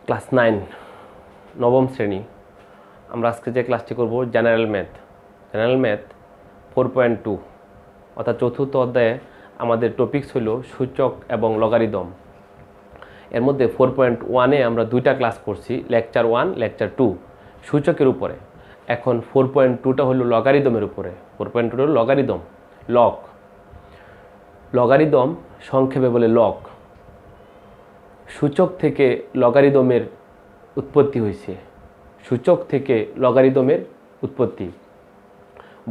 Class 9 নবম শ্রেণী। আমরা আজকে যে ক্লাসটি করব জেনারেল ম্যাথ 4.2 অর্থাৎ চতুর্থ অধ্যায়ে আমাদের টপিকস হলো সূচক এবং লগারিদম। এর মধ্যে 4.1-এ আমরা দুইটা ক্লাস করছি, লেকচার 1, লেকচার 2 সূচকের উপরে। এখন 4.2টা হলো লগারিদমের উপরে। 4.2 হলো লগারিদম সংক্ষেপে বলে লগ। সূচক থেকে লগারিদমের উৎপত্তি হয়েছে।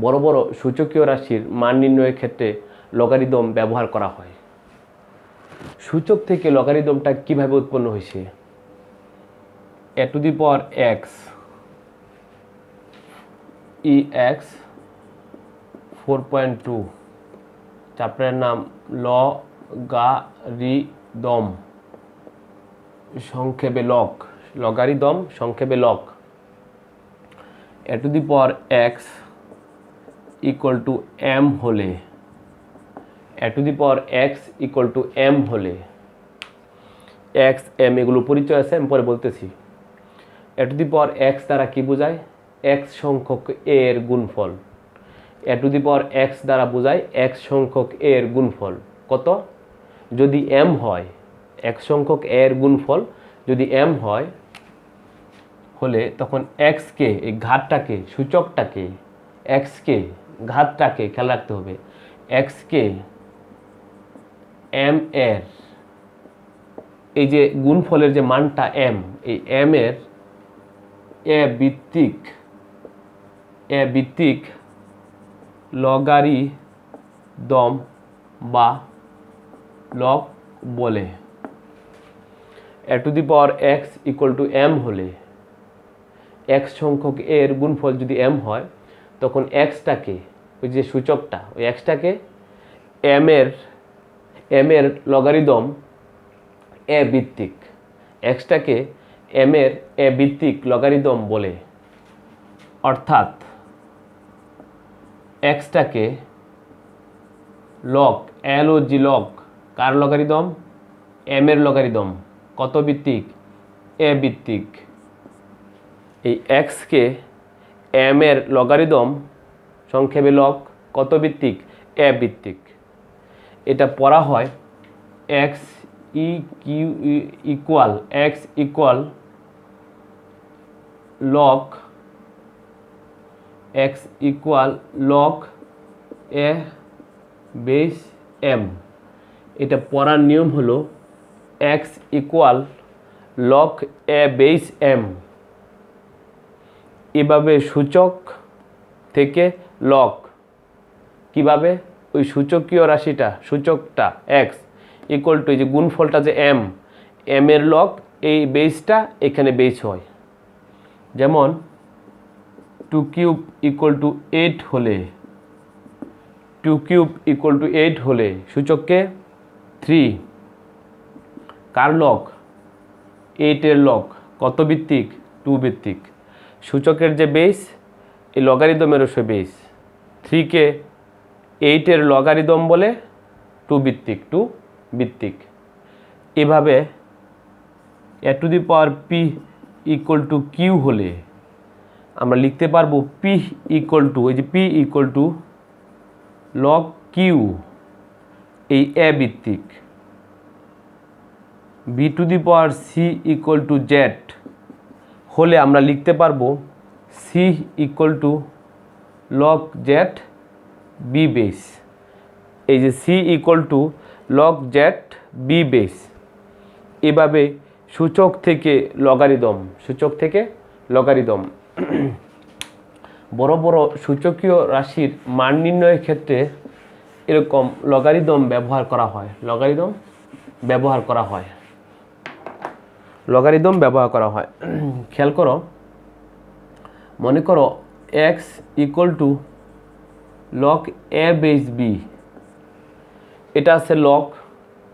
বড় বড় সূচকীয় রাশির মান নির্ণয়ের ক্ষেত্রে লগারিদম ব্যবহার করা হয়। সূচক থেকে লগারিদমটা কিভাবে উৎপন্ন হয়েছে? a to the power x ex 4.2 চ্যাপ্টারের নাম লগারিদম সংক্ষেপে log. a to the power x equal to m হলে x m এগুলো পরিচয় আছে, আমি পরে বলতেছি। a to the power x দ্বারা কি বোঝায়? x সংখ্যক a এর গুণফল। a to the power x দ্বারা বোঝায় x সংখ্যক a এর গুণফল। কত? যদি m হয়, x সংখ্যক a এর গুণফল যদি m হয় হলে তখন x কে, এই ঘাতটাকে, সূচকটাকে, x কে, ঘাতটাকে খেয়াল রাখতে হবে। x কে m এর এই যে গুণফলের যে মানটা m, এই m এর a ভিত্তিক লগারিদম বা লগ বলে। a to the power x equal to m হলে x সংখ্যক a এর গুণফল যদি m হয় তখন xটাকে, ওই যে সূচকটা, ওই xটাকে m এর লগারিদম a ভিত্তিক, xটাকে m এর a ভিত্তিক লগারিদম বলে। অর্থাৎ xটাকে লগ, log লগ, কার লগারিদম? m এর লগারিদম। কত ভিত্তিক? a ভিত্তিক। এই x কে m এর লগারিদম সংক্ষেপে লগ, কত ভিত্তিক? a ভিত্তিক। এটা পড়া হয় x equal log a base m। এটা পড়ার নিয়ম হলো x equal log a base m। এভাবে সূচক থেকে লগ, কিভাবে? ওই সূচকীয় রাশিটা, সূচকটা x ইকুয়াল টু, এই যে গুণফলটা যে m এর লগ, এই বেসটা এখানে বেস হয়। যেমন 2³ ইকুয়াল টু 8 হলে সূচককে 3, কার লগ? 8 এর লগ। কত ভিত্তিক? 2 ভিত্তিক। সূচকের যে বেস, এই লগারিদমেরও সে বেস। 3 কে 8 এর লগারিদম বলে 2 ভিত্তিক। এভাবে a to the power p equal two q হলে আমরা লিখতে পারবো p ইকুয়াল টু, এই যে p equal to log q, এই a ভিত্তিক। b to the power c equal to z হলে আমরা লিখতে পারবো c equal to log z b base. এই যে c equal to log z b base. এভাবে সূচক থেকে লগারিদম বড় বড় সূচকীয় রাশির মান নির্ণয়ের ক্ষেত্রে এরকম লগারিদম ব্যবহার করা হয়। খেয়াল করো, মনে করো x equal to log a base b। এটা আছে লগ,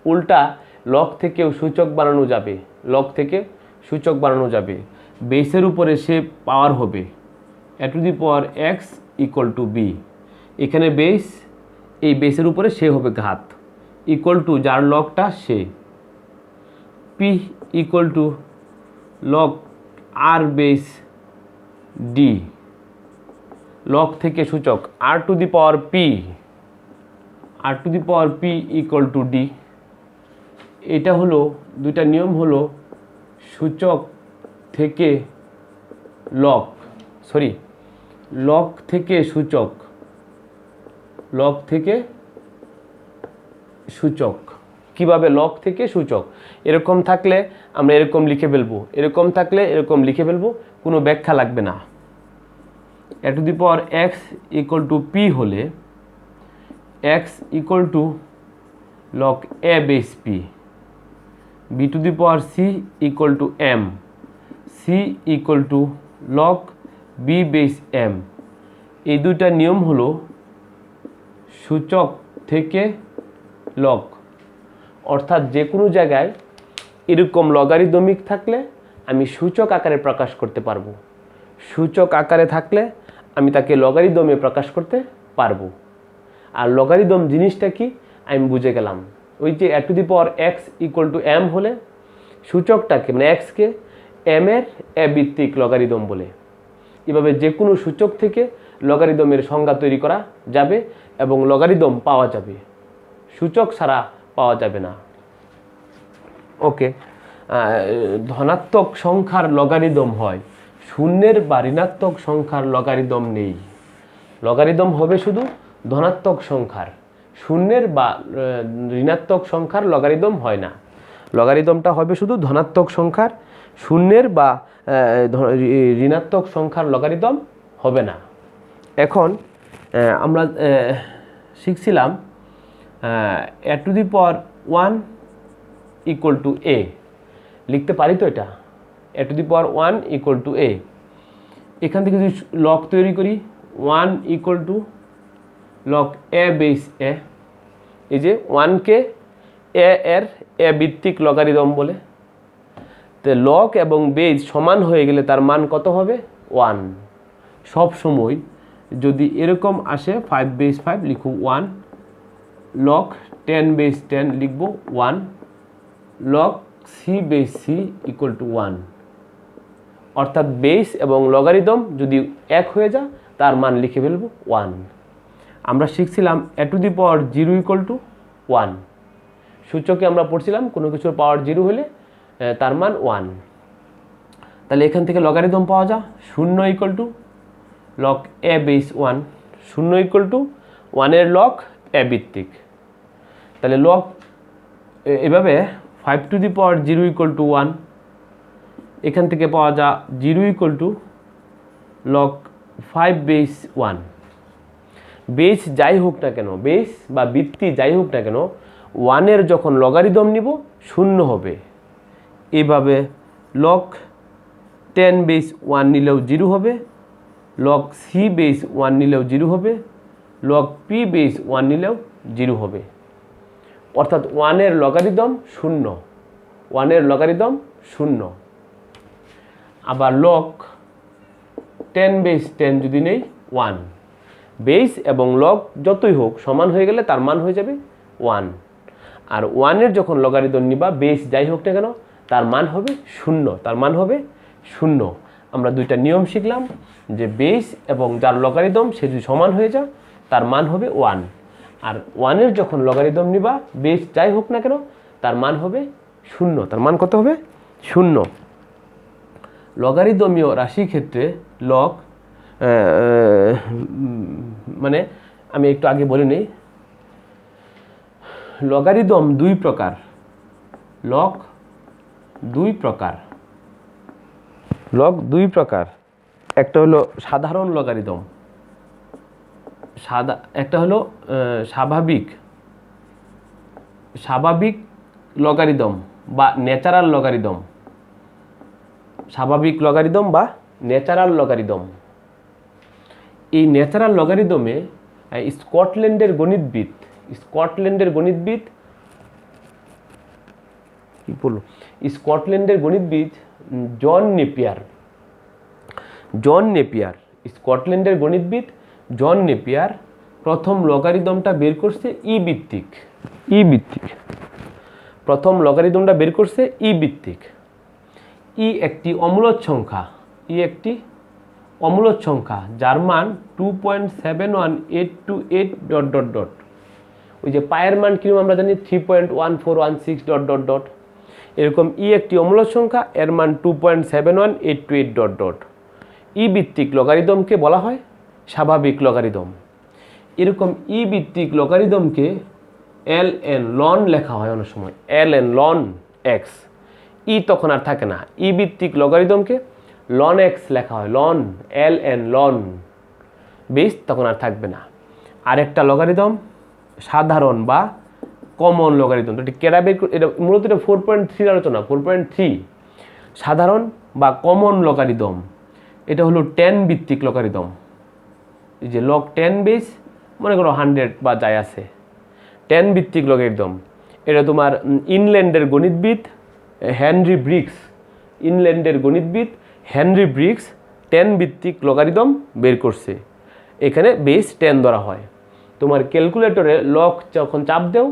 উল্টা লগ থেকেও সূচক বানানো যাবে। বেসের উপরে সে পাওয়ার হবে a to the power x equal to b। এখানে বেস, এই বেসের উপরে সে হবে ঘাত, ইকুয়াল টু যার লগটা সে। p equal to log R base D, log থেকে সূচক R to the power P, R to the power P equal to D. এটা হলো দুইটা নিয়ম হলো সূচক থেকে লগ, লগ থেকে সূচক, লগ থেকে সূচক। কিভাবে লগ থেকে সূচক? এরকম থাকলে আমরা এরকম লিখে ফেলবো, এরকম থাকলে এরকম লিখে ফেলবো, কোনো ব্যাখ্যা লাগবে না। A to the power X equal to P হলে X equal to log A base P, B to the power C equal to M, C equal to log B base M. এই দুইটা নিয়ম হলো সূচক থেকে লগ, অর্থাৎ যে কোনো জায়গায় এরকম লগারিদমিক থাকলে আমি সূচক আকারে প্রকাশ করতে পারবো, সূচক আকারে থাকলে আমি তাকে লগারিদমে প্রকাশ করতে পারবো। আর লগারিদম জিনিসটা কি আমি বুঝে গেলাম, ওই যে A to the power X equal to M হলে সূচকটাকে মানে এক্সকে এম এর এ ভিত্তিক লগারিদম বলে। এভাবে যে কোনো সূচক থেকে লগারিদমের সংজ্ঞা তৈরি করা যাবে এবং লগারিদম পাওয়া যাবে, সূচক ছাড়া পাওয়া যাবে না। ওকে, ধনাত্মক সংখ্যার লগারিদম হয়, শূন্যের বা ঋণাত্মক সংখ্যার লগারিদম নেই। লগারিদম হবে শুধু ধনাত্মক সংখ্যার, শূন্যের বা ঋণাত্মক সংখ্যার লগারিদম হয় না। লগারিদমটা হবে শুধু ধনাত্মক সংখ্যার, শূন্যের বা ঋণাত্মক সংখ্যার লগারিদম হবে না। এখন আমরা শিখছিলাম a to the power 1 equal to a, লিখতে পারি তো এটা, a to the power 1 equal to a. এখান থেকে যদি লগ তৈরি করি 1 equal to log A base a, এই যে 1কে এ এর এ ভিত্তিক লগারিদম বলে। তো লগ এবং বেস সমান হয়ে গেলে তার মান কত হবে? 1। সব সময় যদি এরকম আসে 5 বেস 5 লিখব 1, লগ 10 বেস 10 লিখব 1, log C base C equal to 1। অর্থাৎ বেস এবং লগারিদম যদি এক হয়ে যায় তার মান লিখে ফেলব 1। আমরা শিখছিলাম a to the power 0 equal to 1, সূচকে আমরা পড়ছিলাম কোনো কিছুর পাওয়ার 0 হলে তার মান 1। তাহলে এখান থেকে লগারিদম পাওয়া যায় 0 equal to log A base 1, 0 equal to 1 log a ভিত্তিক। তাহলে লগ এভাবে 5 to the power 0 equal to 1, এখান থেকে পাওয়া যায় 0 equal to log 5 base 1। Base যাই হোক না কেন, বেস বা ভিত্তি যাই হোক না কেন, 1 যখন লগারিদম নিব 0 হবে। এভাবে লগ 10 বেস 1 নিলেও 0 হবে, লগ সি বেস 1 নিলেও 0 হবে, লগ পি বেস 1 নিলেও 0 হবে। অর্থাৎ 1 লগারিদম 0, 1 লগারিদম 0। আবার লগ 10 বেস 10 যদি নেই 1, বেস এবং লগ যতই হোক সমান হয়ে গেলে তার মান হয়ে যাবে 1। আর 1 যখন লগারিদম নিবা বেস যাই হোক না কেন তার মান হবে 0, তার মান হবে 0। আমরা দুইটা নিয়ম শিখলাম যে বেস এবং যার লগারিদম সে যদি সমান হয়ে যায় তার মান হবে 1। আর 1 যখন লগারিদম নিবা বেস যাই হোক না কেন তার মান হবে 0, তার মান কত হবে? 0। লগারিদমীয় রাশি ক্ষেত্রে লগ মানে আমি একটু আগে বলে নেই, লগারিদম 2 প্রকার, লগ 2 প্রকার, লগ 2 প্রকার। একটা হলো সাধারণ লগারিদম, একটা হলো স্বাভাবিক লগারিদম বা ন্যাচারাল লগারিদম, স্বাভাবিক লগারিদম বা ন্যাচারাল লগারিদম। এই ন্যাচারাল লগারিদমে স্কটল্যান্ডের গণিতবিদ কি বলবো, স্কটল্যান্ডের গণিতবিদ জন নেপিয়ার, স্কটল্যান্ডের গণিতবিদ জন নেপিয়ার প্রথম লগারিদমটা বের করছে ই ভিত্তিক, প্রথম লগারিদমটা বের করছে ই ভিত্তিক। ই একটি অমূলদ সংখ্যা, ই একটি অমূলদ সংখ্যা যার মান 2.7182 ডট ডট ডট। ওই যে পায়ের মান কিরকম আমরা জানি 3.1416 ডট ডট ডট, এরকম ই একটি অমূলদ সংখ্যা, এর মান 2.71828 ডট ডট। ই ভিত্তিক লগারিদমকে বলা হয় স্বাভাবিক লগারিদম। এরকম ই ভিত্তিক লগারিদমকে এল এন লন লেখা হয় অনেক সময়, এল এন লন এক্স। ই তখন আর থাকে না, ই ভিত্তিক লগারিদমকে লন এক্স লেখা হয়, loan L N loan base তখন আর থাকবে না। আরেকটা লগারিদম সাধারণ বা কমন লগারিদম, তো কেডা বের, এটা মূলত এটা 4.3 আলোচনা, 4.3 সাধারণ বা কমন লগারিদম। এটা হলো 10 ভিত্তিক লগারিদম। এই যে লগ 10 বেস, মনে করো 100 বা যাই আছে, 10 ভিত্তিক লগারিদম। এটা তোমার ইংল্যান্ডের গণিতবিদ হেনরি ব্রিক্স, ইংল্যান্ডের গণিতবিদ হেনরি ব্রিক্স 10 ভিত্তিক লগারিদম বের করছে। এখানে বেস 10 ধরা হয়। তোমার ক্যালকুলেটরে লগ যখন চাপ দেও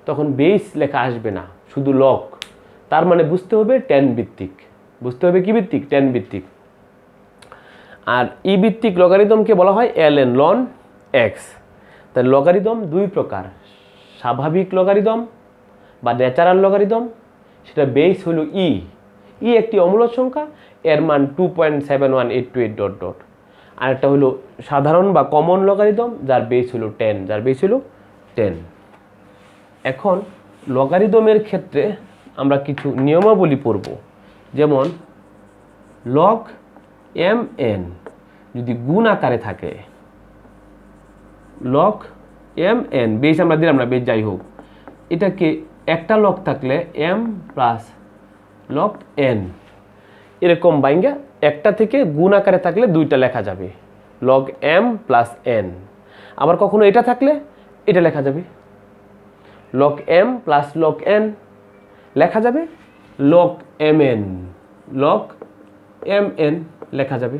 তখন বেস লেখা আসবে না, শুধু লগ। তার মানে বুঝতে হবে 10 ভিত্তিক, বুঝতে হবে কি ভিত্তিক, 10 ভিত্তিক। আর ই ভিত্তিক লগারিদমকে বলা হয় এল এন লন এক্স। তাই লগারিদম দুই প্রকার, স্বাভাবিক লগারিদম বা ন্যাচারাল লগারিদম, সেটা বেস হলো ই, ই একটি অমূলদ সংখ্যা, এর মান 2.7182 ডট ডট। আরেকটা হলো সাধারণ বা কমন লগারিদম যার বেস হলো 10, যার বেস হলো 10। এখন লগারিদমের ক্ষেত্রে আমরা কিছু নিয়মাবলী পড়ব, যেমন লগ এম এন যদি গুণ আকারে থাকে, লগ এম এন বেস আমরা দিলাম না, বেস যাই হোক, এটাকে একটা লগ থাকলে এম প্লাস লগ এন এরকম বাইঙ্গা একটা থেকে গুণ আকারে থাকলে দুইটা লেখা যাবে, লগ এম প্লাস এন। আবার কখনো এটা থাকলে এটা লেখা যাবে log M plus log N, লেখা যাবে log M N, log M N লেখা যাবে।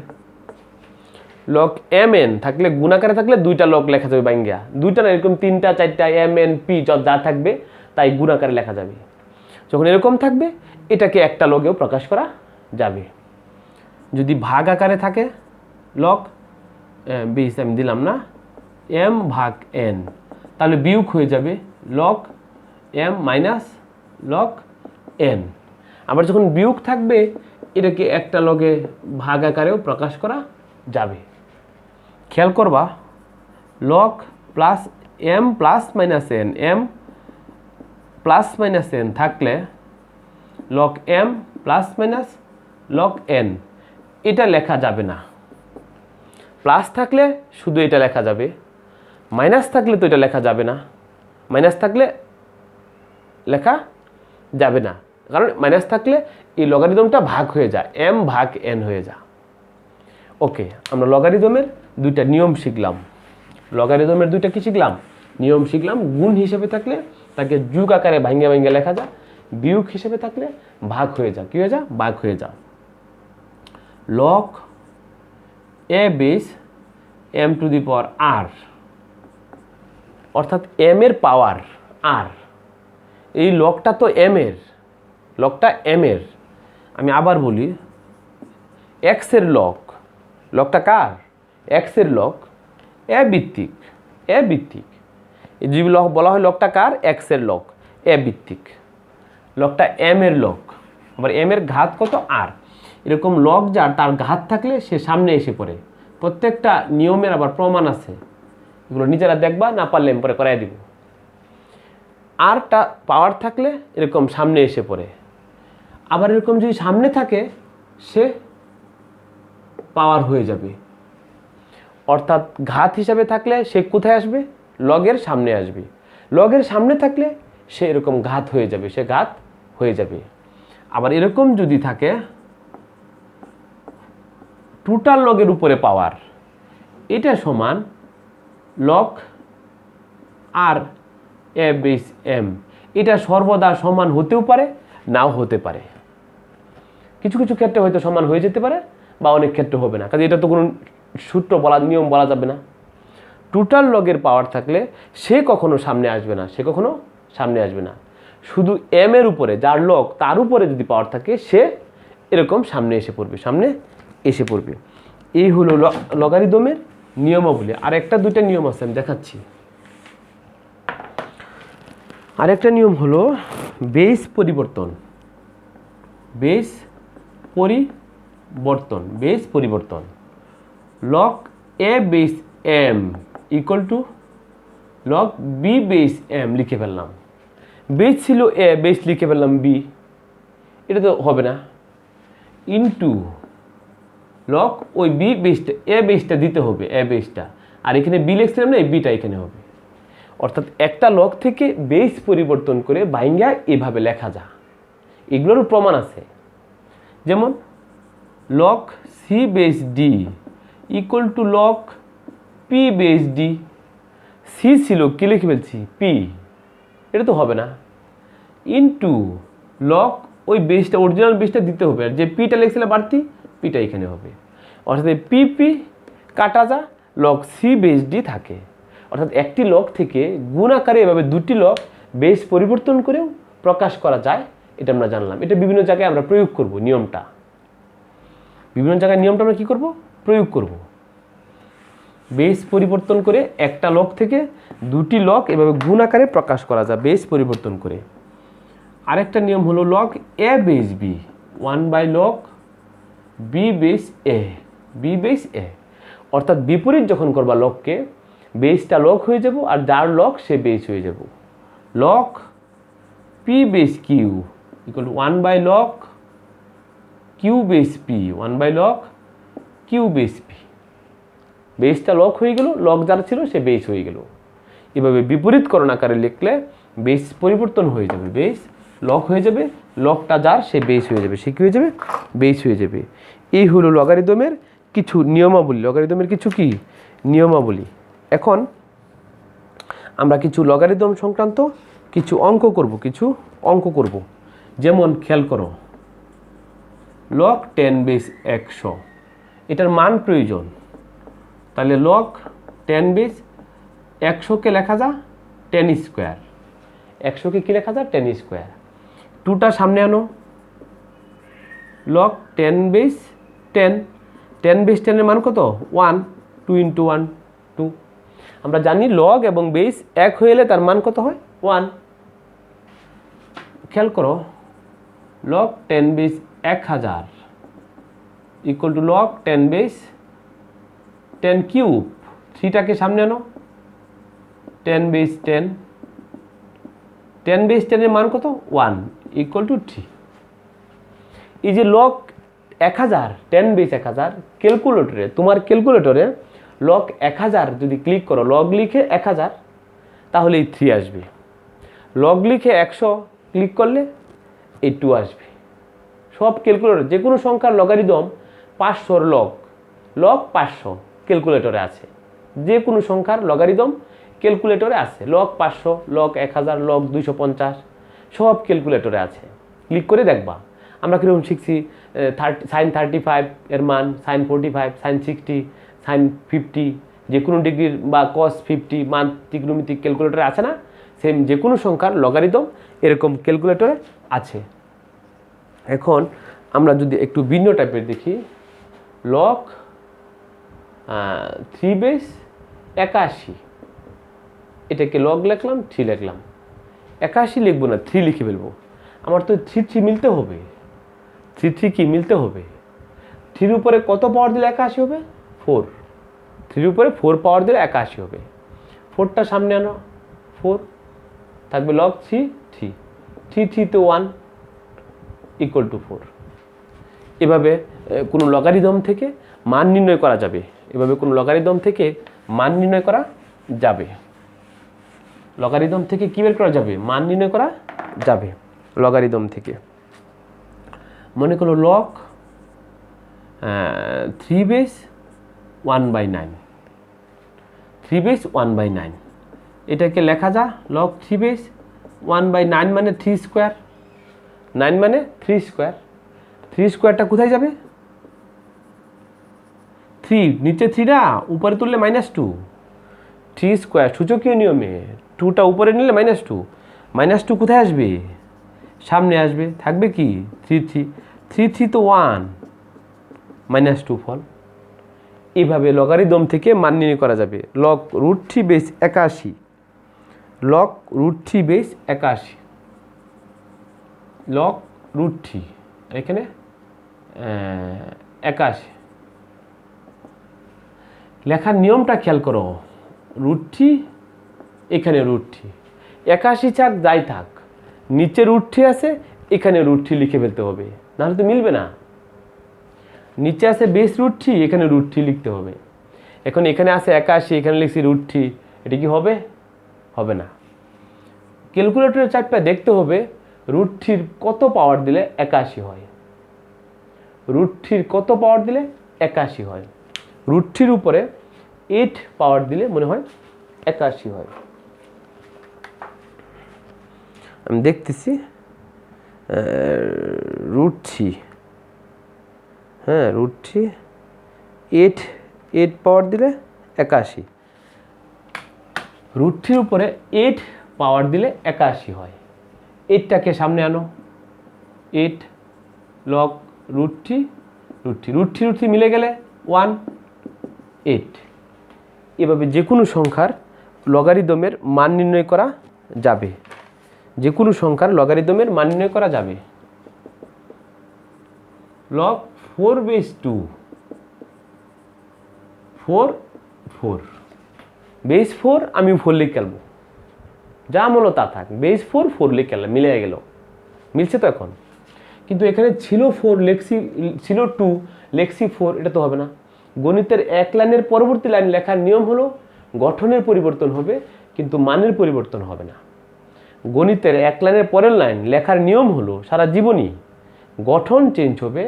লগ এম এন থাকলে গুণাকারে থাকলে দুইটা লগ লেখা যাবে বাইঙ্গা, দুইটা না এরকম 3টা 4টা এম এন পি যা থাকবে তাই গুণাকারে লেখা যাবে। যখন এরকম থাকবে এটাকে একটা লগেও প্রকাশ করা যাবে। যদি ভাগ আকারে থাকে লগ বেস আমি দিলাম না, এম ভাগ এন, তাহলে বিয়োগ হয়ে যাবে log M minus log N. আবার যখন বিয়োগ থাকবে এটাকে একটা লগে ভাগ আকারেও প্রকাশ করা যাবে। খেয়াল করবা log plus m plus minus n, m plus minus n থাকলে log M plus minus log n এটা লেখা যাবে না। প্লাস থাকলে শুধু এটা লেখা যাবে, মাইনাস থাকলে তো এটা লেখা যাবে না, মাইনাস থাকলে লেখা যাবে না, কারণ মাইনাস থাকলে এই লগারিদমটা ভাগ হয়ে যায়, এম ভাগ এন হয়ে যায়। ওকে, আমরা লগারিদমের দুইটা নিয়ম শিখলাম, লগারিদমের দুইটা কি শিখলাম, নিয়ম শিখলাম। গুণ হিসেবে থাকলে তাকে যুগ আকারে ভাঙ্গে ভাঙ্গে লেখা যায়, বিয়োগ হিসেবে থাকলে ভাগ হয়ে যায়, কি হয়ে যায়, ভাগ হয়ে যায়। Log A base m to the power r, অর্থাৎ এম এর পাওয়ার আর। এই লগটা তো এম এর, লগটা এম এর। আমি আবার বলি, এক্স এর লগ, লগটা কার, এক্স এর লগ, এ ভিত্তিক, এ ভিত্তিক। এই যে লগ বলা হয় লগটা কার, এক্স এর লগ, এ ভিত্তিক। লগটা এম এর লগ, আবার এম এর ঘাত কত, আর। এরকম লগ যার তার ঘাত থাকলে সে সামনে এসে পড়ে। প্রত্যেকটা নিয়মের আবার প্রমাণ আছে, এগুলো নিজেরা দেখবা, না পারলে আমি পরে করাই দিব। আরটা পাওয়ার থাকলে এরকম সামনে এসে পড়ে, আবার এরকম যদি সামনে থাকে সে পাওয়ার হয়ে যাবে। অর্থাৎ ঘাত হিসাবে থাকলে সে কোথায় আসবে, লগের সামনে আসবে। লগের সামনে থাকলে সে এরকম ঘাত হয়ে যাবে, সে ঘাত হয়ে যাবে। আবার এরকম যদি থাকে টোটাল লগের উপরে পাওয়ার, এটা সমান লগ আর এ বেস এম। এটা সর্বদা সমান হতেও পারে, নাও হতে পারে। কিছু কিছু ক্ষেত্রে হয়তো সমান হয়ে যেতে পারে, বা অনেক ক্ষেত্রে হবে না, কাজে এটা তো কোনো সূত্র বলা, নিয়ম বলা যাবে না। টোটাল লগের পাওয়ার থাকলে সে কখনো সামনে আসবে না, সে কখনো সামনে আসবে না। শুধু এম এর উপরে, যার লগ তার উপরে যদি পাওয়ার থাকে সে এরকম সামনে এসে পড়বে। এই হলো লগারিদমের নিয়মাবলী। আর একটা দুইটা নিয়ম আছে, আমি দেখাচ্ছি। আরেকটা নিয়ম হলো বেস পরিবর্তন। Log A base M equal to log B base M লিখে ফেললাম। বেস ছিল এ, বেস লিখে ফেললাম বি, এটা তো হবে না। ইনটু লগ ওই বি বেসটা, এ বেসটা দিতে হবে, এ বেসটা, আর এখানে বি লিখছিলাম না, এই বিটা এখানে হবে। অর্থাৎ একটা লগ থেকে বেস পরিবর্তন করে বাইঙ্গা এভাবে লেখা যায়। এগুলোরও প্রমাণ আছে। যেমন log C base D equal to log P base D. C ছিল, কি লিখে ফেলছি, পি, এটা তো হবে না। ইনটু লগ ওই বেসটা, অরিজিনাল বেসটা দিতে হবে, আর যে পিটা লিখছিলাম বাড়তি, পিটা এখানে হবে। অর্থাৎ পি পি কাটা যা, লগ সি বেস ডি থাকে। অর্থাৎ একটি লগ থেকে গুণ আকারে এভাবে দুটি লগ বেস পরিবর্তন করেও প্রকাশ করা যায়, এটা আমরা জানলাম। এটা বিভিন্ন জায়গায় আমরা প্রয়োগ করব, নিয়মটা আমরা কি করব, প্রয়োগ করব। বেস পরিবর্তন করে একটা লগ থেকে দুটি লগ এভাবে গুণ আকারে প্রকাশ করা যায় বেস পরিবর্তন করে। আরেকটা নিয়ম হলো log A base b 1/log b base a. অর্থাৎ বিপরীত যখন করবা লগকে, বেসটা লগ হয়ে যাব, আর যার লগ সে বেস হয়ে যাব। Log P base Q equal to 1/log Q base P, 1/log Q base P. বেসটা লগ হয়ে গেল, লগ যার ছিল সে বেস হয়ে গেল। এভাবে বিপরীতকরণ আকারে লিখলে বেস পরিবর্তন হয়ে যাবে, বেস লগ হয়ে যাবে, লগটা যার সে বেস হয়ে যাবে, সে কী হয়ে যাবে, বেস হয়ে যাবে। এই হলো লগারিদমের কিছু নিয়মাবলী। এখন আমরা কিছু লগারিদম সংক্রান্ত কিছু অঙ্ক করব। যেমন খেয়াল করো, লগ 10 বেস 100, এটার মান প্রয়োজন। তাহলে লগ 10 বেস 100কে লেখা যা 10 স্কোয়ার। 100কে কী লেখা যা, 10 স্কোয়ার। 2টা সামনে আনো, লগ 10 বেস 10, 10 বেস 10-এর মান কত, 1, 2 × 1 2। আমরা জানি লগ এবং বেস এক হয়ে এলে তার মান কত হয়, 1। খেয়াল করো, log 10 base 1000 equal to log 10 base 10 cube. 3টাকে সামনে আনো, 10 বেস 10, 10 বেস 10-এর মান কত, 1 ইকুয়াল টু 3। এই যে লগ 1000, 10 বেস 1000, তোমার ক্যালকুলেটরে লগ 1000 যদি ক্লিক করো, লগ লিখে 1000, তাহলে এই 3 আসবে। লগ লিখে 100 ক্লিক করলে এই 2 আসবে। সব ক্যালকুলেটর যে কোনো সংখ্যার লগারিদম 500-র লগ 500 ক্যালকুলেটরে আছে। যে কোনো সংখ্যার লগারিদম ক্যালকুলেটরে আছে, লগ 500, লগ 1000, লগ 250 সব ক্যালকুলেটরে আছে। ক্লিক করে দেখবা। আমরা কীরকম শিখছি, sin 35 এর মান, sin 45, sin 60, sin 50, যে কোনো ডিগ্রির বা cos 50 মান ত্রিকোণমিতিক ক্যালকুলেটরে আছে না, সেম যে কোনো সংখ্যার লগারিদম এরকম ক্যালকুলেটরে আছে। এখন আমরা যদি একটু ভিন্ন টাইপের দেখি, লগ 3 বেস 81, এটাকে লগ লিখলাম, 3 লিখলাম। 81 লিখবো না, 3 লিখে ফেলবো। আমার তো 3 মিলতে হবে, 3 কি মিলতে হবে। 3 উপরে কত পাওয়ার দিলে 81 হবে, 4। 3 উপরে 4 পাওয়ার দিলে 81 হবে। 4টা সামনে আনো, 4 থাকবে লগ 3 তো 1 ইকুয়াল টু 4। এভাবে কোনো লগারিদম থেকে মান নির্ণয় করা যাবে। লগারিদম থেকে কী বের করা যাবে, মান নির্ণয় করা যাবে লগারিদম থেকে। মনে করো লগ 3 বেস 1/9, 3 বেস 1/9, এটাকে লেখা যা লগ 3 বেস 1/9 মানে 3 স্কোয়ার, 9 মানে 3 স্কোয়ার। 3 স্কোয়ারটা কোথায় যাবে, 3 নিচে 3 না, উপরে তুললে -2। 3 স্কোয়ার সূচকীয় নিয়মে 2টা উপরে নিলে -2 কোথায় আসবে, সামনে আসবে, থাকবে কি 3 3 তো 1 -2 ফল। এইভাবে লগারিদম থেকে মান নির্ণয় করা যাবে। Log √3 base 81, log √3 base 81, log √3 এখানে 81। লেখার নিয়মটা খেয়াল করো, √3 এখানে √3, 81 থাক যাই থাক, নিচে √3 আছে, এখানে √3 লিখে ফেলতে হবে, নাহলে তো মিলবে না। নিচে আছে বেস √3, এখানে √3 লিখতে হবে। এখন এখানে আছে 81, এখানে লিখছি √3, এটা কি হবে? হবে না। ক্যালকুলেটরের চাপটা দেখতে হবে √3 কত পাওয়ার দিলে 81 হয়, √3 কত পাওয়ার দিলে 81 হয়। √3 উপরে 8 পাওয়ার দিলে মনে হয় 81 হয়। আমি দেখতেছি √3, হ্যাঁ √3 8 পাওয়ার দিলে 81, √3 উপরে 8 পাওয়ার দিলে 81 হয়। 8টাকে সামনে আনো, 8 লগ √3 মিলে গেলে 1 8। এভাবে যে কোনো সংখ্যার লগারিদমের মান নির্ণয় করা যাবে, যে কোনো সংখ্যার লগারিদমের মান নির্ণয় করা যাবে। লগ 4 বেস 2, 4 বেস 4 আমি 4 লিখে ফেলবো, যা মূল তা থাক, বেস 4 লিখে ফেললাম, মিলে গেল, মিলছে তো এখন। কিন্তু এখানে ছিল 4 লেখছি, ছিল 2 লেখছি 4, এটা তো হবে না। গণিতের এক লাইনের পরবর্তী লাইন লেখার নিয়ম হলো গঠনের পরিবর্তন হবে, কিন্তু মানের পরিবর্তন হবে না। গণিতের এক লাইনের পরের লাইন লেখার নিয়ম হলো সারা জীবনই গঠন চেঞ্জ হবে,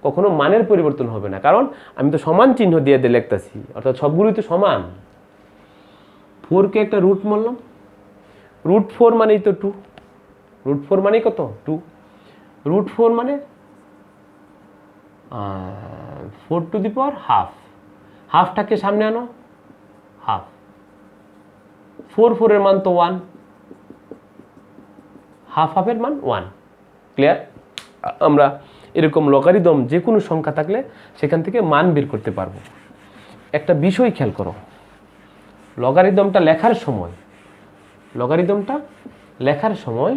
কখনো মানের পরিবর্তন হবে না, কারণ আমি তো সমান চিহ্ন দিয়ে দিয়ে লিখতেছি, অর্থাৎ সবগুলোই তো সমান। 4কে একটা রুট মানলাম, √4 মানেই তো 2, √4 মানেই কত 2, √4 মানে 4 টু দি পাওয়ার হাফ, হাফটাকে সামনে আনো, হাফ, 4 এর মান তো 1, হাফের মান 1। ক্লিয়ার? আমরা এরকম লগারিদম যে কোনো সংখ্যা থাকলে সেখান থেকে মান বের করতে পারবো। একটা বিষয় খেয়াল করো, লগারিদমটা লেখার সময়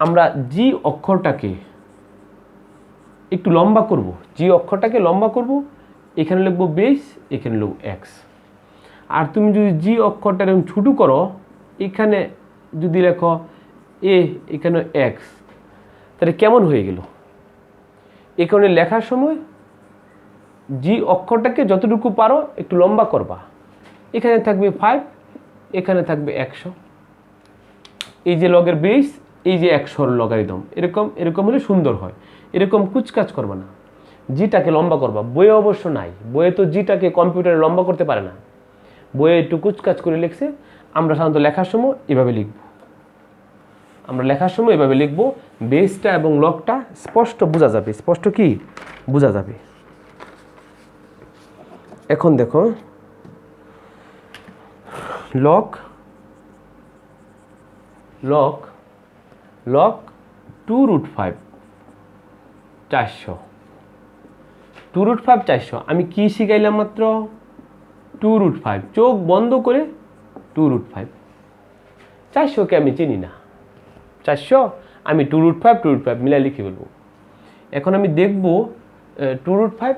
আমরা জি অক্ষরটাকে একটু লম্বা করব, জি অক্ষরটাকে লম্বা করব, এখানে লিখবো বেস, এখানে লিখবো এক্স। আর তুমি যদি জি অক্ষরটা এরকম ছোটো করো, এখানে যদি লেখো এ, এখানে এক্স, তাহলে কেমন হয়ে গেল? এই কারণে লেখার সময় জি অক্ষরটাকে যতটুকু পারো একটু লম্বা করবা। এখানে থাকবে 5, এখানে থাকবে 100। এই যে লগের বেস, এই যে 100 লগারিদম, এরকম হলে সুন্দর হয়। এরকম কুচকাচ করবা না, জিটাকে লম্বা করবা। বইয়ে অবশ্য নাই, বইয়ে তো জিটাকে কম্পিউটারে লম্বা করতে পারে না, বইয়ে একটু কুচকাচ করে লিখছে। আমরা সাধারণত লেখার সময় এভাবে লিখব, বেসটা এবং লগটা স্পষ্ট বোঝা যাবে। স্পষ্ট কি বোঝা যাবে? এখন দেখো, লগ 2√5 400, 2√5 400। আমি কি শিখাইলাম মাত্র? 2√5, চোখ বন্ধ করে 2√5। 400কে আমি চিনি না, 400 আমি 2√5 মিলাই লিখে ফেলবো। এখন আমি দেখব 2√5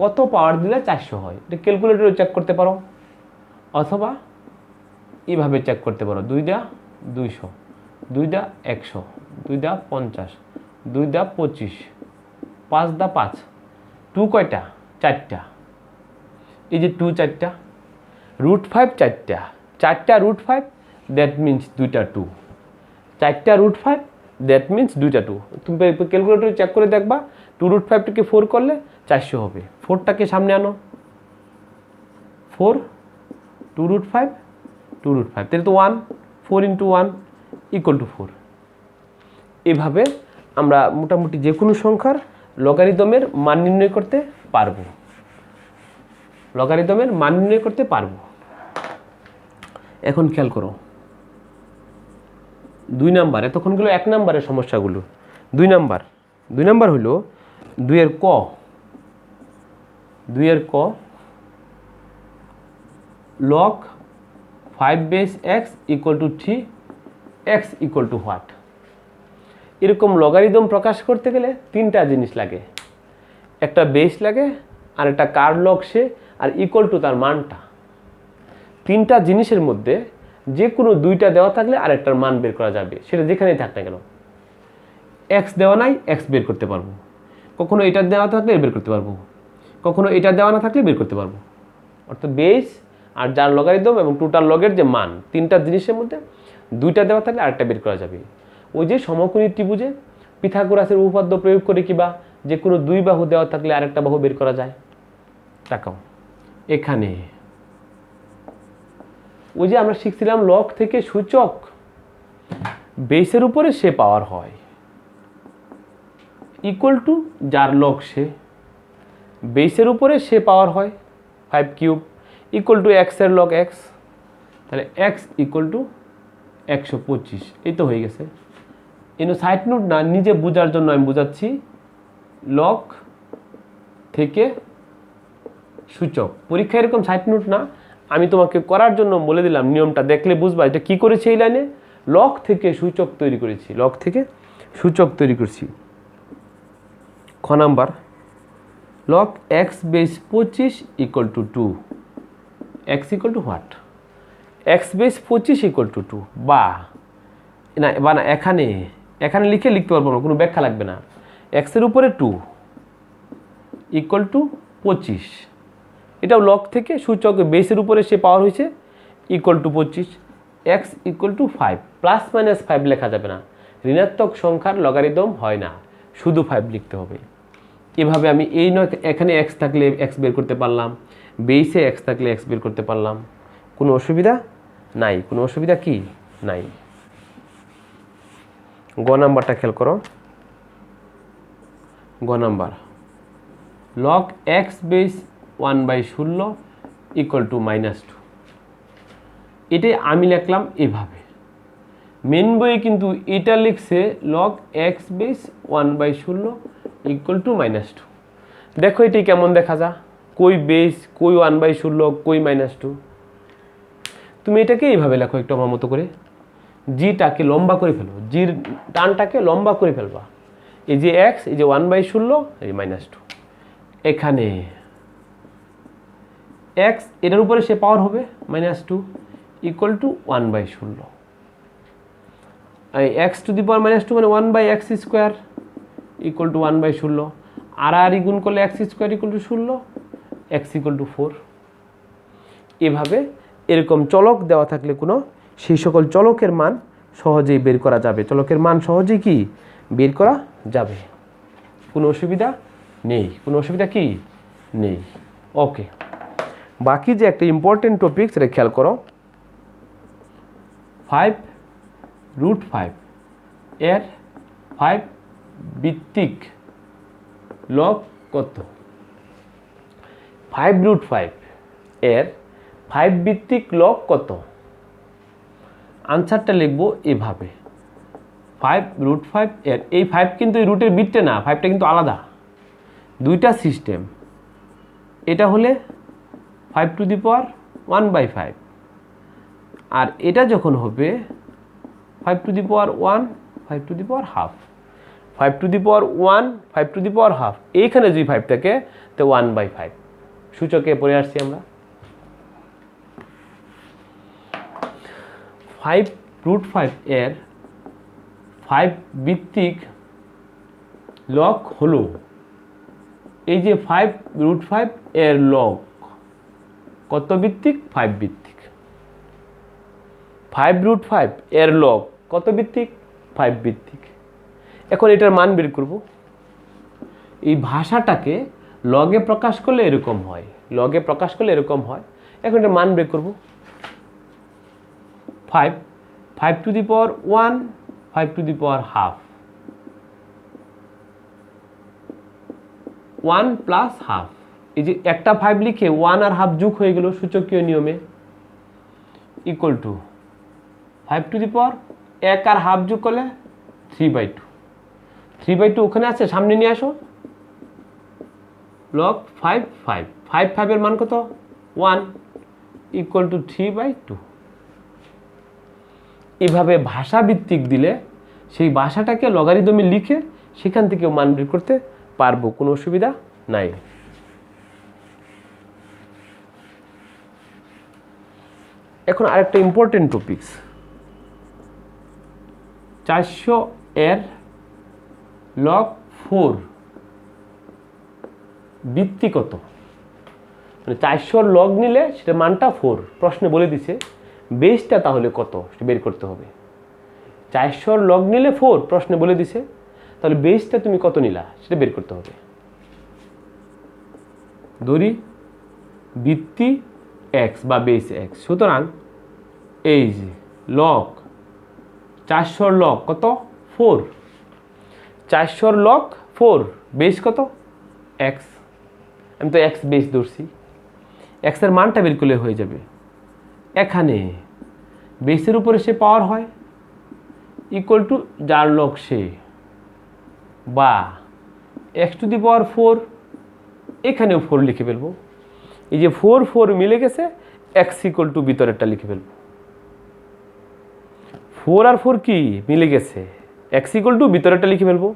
কত পাওয়ার দিলে 400 হয়। এটা ক্যালকুলেটরে চেক করতে পারো, অথবা এইভাবে চেক করতে পারো। 2 দা 200, 2 দা 100, 2 দা 50, 2 দা 25, 5 দা 5। 2 কয়টা? 4টা। এই যে 2 4টা, √5 4টা √5, দ্যাট মিনস 2টা 2। 4টা √5, দ্যাট মিনস 2টা 2। তুমি ক্যালকুলেটরে চেক করে দেখবা 2√5টাকে 4 করলে 400 হবে। 4টাকে সামনে আনো, 4 2√5 তাহলে তো 1, 4 × 1 = 4। এভাবে আমরা মোটামুটি যে কোনো সংখ্যার লগারিদমের মান নির্ণয় করতে পারবো, এখন খেয়াল করো 2 নাম্বার, এতক্ষণ গেল 1 নাম্বারের সমস্যাগুলো। 2 নাম্বার, 2 নম্বর হলো 2 এর ক, 2 এর ক log 5 base x equal two 3 x equal two what. এরকম লগারিদম প্রকাশ করতে গেলে 3টা জিনিস লাগে, একটা বেস লাগে, আর একটা কার লগ সে, আর ইকুয়াল টু তার মানটা। 3টা জিনিসের মধ্যে যে কোনো 2টা দেওয়া থাকলে আরেকটার মান বের করা যাবে, সেটা যেখানেই থাক না কেন। x দেওয়া নাই, x বের করতে পারবো, কখনো এটা দেওয়া থাকলে বের করতে পারবো, কখনো এটা দেওয়া না থাকলে বের করতে পারবো। অর্থাৎ বেস আর যার লগারিদম এবং টোটাল লগের যে মান, 3টা জিনিসের মধ্যে 2টা দেওয়া থাকলে আরেকটা বের করা যাবে। ওই যে সমকোণী ত্রিভুজে পিথাগোরাসের উপপাদ্য প্রয়োগ করে কিবা যে কোনো 2 বাহু দেওয়া থাকলে আরেকটা বাহু বের করা যায়। তাকাও এখানে ওই যে আমরা শিখছিলাম লগ থেকে সূচক বেসের উপরে সে পাওয়ার হয় ইকুয়াল টু যার লগ সে, বেসের উপরে সে পাওয়ার হয় 5 কিউব ইকুয়াল টু x এর লগ x, তাহলে x ইকুয়াল টু 125। এই তো হয়ে গেছে। এনো সাইড নোট না, নিজে বোঝার জন্য আমি বোঝাচ্ছি। লগ থেকে সূচক, পরীক্ষা এরকম সাইড নোট না, আমি তোমাকে করার জন্য বলে দিলাম, নিয়মটা দেখলে বুঝবা এটা কি করেছি। এই লাইনে লগ থেকে সূচক তৈরি করেছি, লগ থেকে সূচক তৈরি করছি। খ number log x base 25 equal to 2, x equal two what, x base 25 equal to 2, বা না এখানে লিখতে পারবো না, কোনো ব্যাখ্যা লাগবে না। x এর উপরে 2 ইকুয়াল টু 25, এটাও লগ থেকে সূচক বেসের উপরে সে পাওয়ার হয়েছে equal to 25, x equal to 5, plus minus 5 লেখা যাবে না, ঋণাত্মক সংখ্যার লগারিদম হয় না, শুধু 5 লিখতে হবে। এভাবে আমি এই নয় এখানে x থাকলে x বের করতে পারলাম, বেসে x থাকলে x বের করতে পারলাম, কোনো অসুবিধা নাই, কোনো অসুবিধা কি নাই। গ নাম্বারটা খেয়াল করো। গ number log x base 1/16 equal to -2, এটাই আমি লিখলাম এভাবে। মেন বইয়ে কিন্তু এটা লিখছে log x base 1/16 equal to -2। দেখো এটি কেমন দেখা যা, কই বেস, কই 1/16, কই -2। তুমি এটাকে এইভাবে লেখো একটু আমার মতো করে, জিটাকে লম্বা করে ফেলো, জির টানটাকে লম্বা করে ফেলবা। এই যে x, এই যে 1/16, এই -2, এখানে x এটার উপরে সে পাওয়ার হবে -2 equal to 1/16, x to the power -2 মানে 1/x স্কোয়ার ইকুয়াল টু 1/16, আর গুণ করলে x square equal to 16, x equal two 4। এভাবে এরকম চলক দেওয়া থাকলে কোনো সেই সকল চলকের মান সহজেই বের করা যাবে, চলকের মান সহজেই কি বের করা যাবে, কোনো অসুবিধা নেই, কোনো অসুবিধা কি নেই। ওকে, বাকি যে একটা ইম্পর্টেন্ট টপিক সেটা খেয়াল করো। 5√5 এর 5 ভিত্তিক লগ কত? 5√5 এর 5 ভিত্তিক লগ কত? আনসারটা লিখবো এভাবে, 5√5 এর, এই 5 কিন্তু এই রুটের বিটটা না, 5টা কিন্তু আলাদা, দুইটা সিস্টেম। এটা হলে 5 টু দি পাওয়ার 1/5, আর এটা যখন হবে 5 to the power 1, 5 to the power half, 5 to the power 1, 5 to the power half, এইখানে যদি 5 থাকে তো 1/5 সূচকে পড়ে আসছি আমরা। 5√5 এর 5 ভিত্তিক লগ হলো, এই যে 5√5 এর লগ কত ভিত্তিক? 5 ভিত্তিক। 5√5 এর লগ কত ভিত্তিক? 5 ভিত্তিক। এখন এটার মান বের করব। এই ভাষাটাকে লগে প্রকাশ করলে এরকম হয়, লগে প্রকাশ করলে এরকম হয়। এখন এটার মান বের করব। 5 to the power 1, 5 to the power half, 1 plus half, এই যে একটা 5 লিখে 1 আর হাফ যোগ হয়ে গেল সূচকীয় নিয়মে, equal to 5 to the power 1 আর হাফ যোগ করলে 3/2, 3/2 ওখানে আছে, সামনে নিয়ে আসো। লগ 5 5 5 5 এর মান কত? 1 ইকুয়াল টু 3/2। এভাবে ভাষা ভিত্তিক দিলে সেই ভাষাটাকে লগারিদমে লিখে সেখান থেকে মান বের করতে পারবো, কোনো অসুবিধা নাই। এখন আরেকটা ইম্পর্টেন্ট টপিকস, 400 এর লগ 4 ভিত্তি কত? মানে 400 লগ নিলে সেটা মানটা 4, প্রশ্নে বলে দিছে বেসটা তাহলে কত সেটা বের করতে হবে। 400 লগ নিলে 4 প্রশ্নে বলে দিছে, তাহলে বেসটা তুমি কত নিলা সেটা বের করতে হবে। ধরি ভিত্তি x বা বেস x, সুতরাং এই যে লগ 400 লগ কত? 4। 400 লগ 4 বেস কত? x। আমি তো x বেস ধরছি, x এর মানটা বের করলে হয়ে যাবে। এখানে বেসের উপরে সে পাওয়ার হয় ইকুয়াল টু যার লগ সে, বা x⁴, এখানেও 4 লিখে ফেলবো। এই যে 4 4 মিলে গেছে, x ইকুয়াল টু ভিতরেরটা লিখে ফেলবো। 4 আর 4 কি মিলে গেছে, x ইকুয়াল টু ভিতরেরটা লিখে ফেলবো।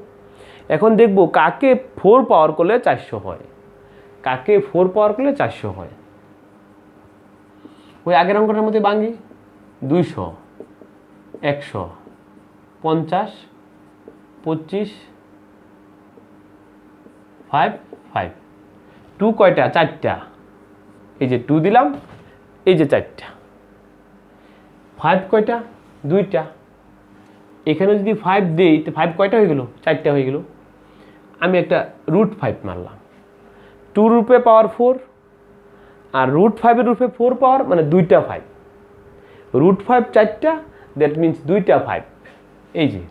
এখন দেখবো কাকে 4 পাওয়ার করলে 400 হয়, কাকে 4 পাওয়ার করলে 400 হয়। ওই আগের অঙ্কটার মধ্যে ভাঙি, 200 100 50 25 5 5 2 কয়টা? 4টা। এই যে 2 দিলাম, এই যে 4টা। 5 কয়টা? 2টা। এখানে যদি 5 দিই তো 5 কয়টা হয়ে গেল? 4টা হয়ে গেল। আমি একটা √5 মারলাম, 2 রুপে পাওয়ার 4 আর √5 এর রুপে 4 পাওয়ার, মানে 2টা 5। √5 4টা, দ্যাট মিনস 2টা 5। এই যে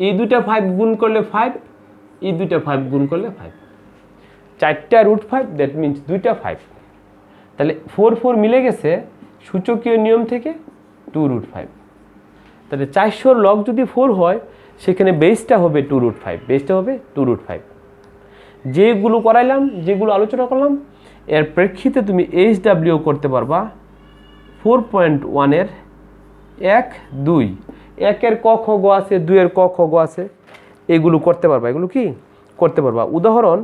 এই 2টা 5 গুণ করলে 5, এই 2টা 5 গুণ করলে 5, 4টা √5, দ্যাট মিনস 2টা 5। তাহলে 4 4 মিলে গেছে সূচকীয় নিয়ম থেকে 2√5। তাহলে 400 লগ যদি 4 হয় সেখানে বেসটা হবে 2√5, বেসটা হবে 2√5। যেগুলো করাইলাম, যেগুলো আলোচনা করলাম, এর প্রেক্ষিতে তুমি HW করতে পারবা 4.1 এর 1 2, 1 এর ক খ গ আছে, 2 এর ক খ গ আছে, এগুলো করতে পারবা। এগুলো কি করতে পারবা? উদাহরণ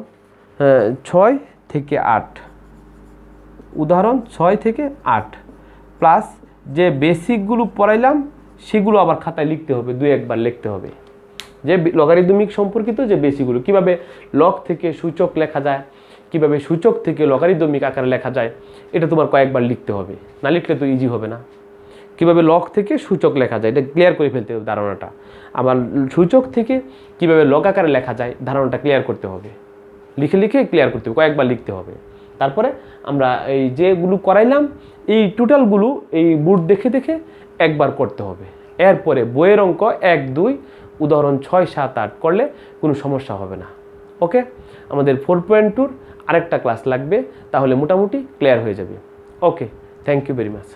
6 থেকে 8, উদাহরণ 6 থেকে 8 প্লাস যে বেসিকগুলো পড়াইলাম সেগুলো আবার খাতায় লিখতে হবে, 2-1 বার লিখতে হবে। যে লগারিদমিক সম্পর্কিত যে বেসিকগুলো, কিভাবে লগ থেকে সূচক লেখা যায়, কিভাবে সূচক থেকে লগারিদমিক আকারে লেখা যায়, এটা তোমার কয়েকবার লিখতে হবে, না লিখলে তো ইজি হবে না। কিভাবে লগ থেকে সূচক লেখা যায় এটা ক্লিয়ার করে ফেলতে হবে ধারণাটা, আবার সূচক থেকে কিভাবে লগ আকারে লেখা যায় ধারণাটা ক্লিয়ার করতে হবে, লিখে লিখে ক্লিয়ার করতে হবে, কয়েকবার লিখতে হবে। তারপরে আমরা এই যেগুলো করাইলাম এই টোটালগুলো এই বোর্ড দেখে দেখে একবার করতে হবে। এরপরে বইয়ের অঙ্ক 1 2 উদাহরণ 6 7 8 করলে কোনো সমস্যা হবে না। ওকে, আমাদের 4.2 আরেকটা ক্লাস লাগবে, তাহলে মোটামুটি ক্লিয়ার হয়ে যাবে। ওকে, থ্যাংক ইউ ভেরি মাচ।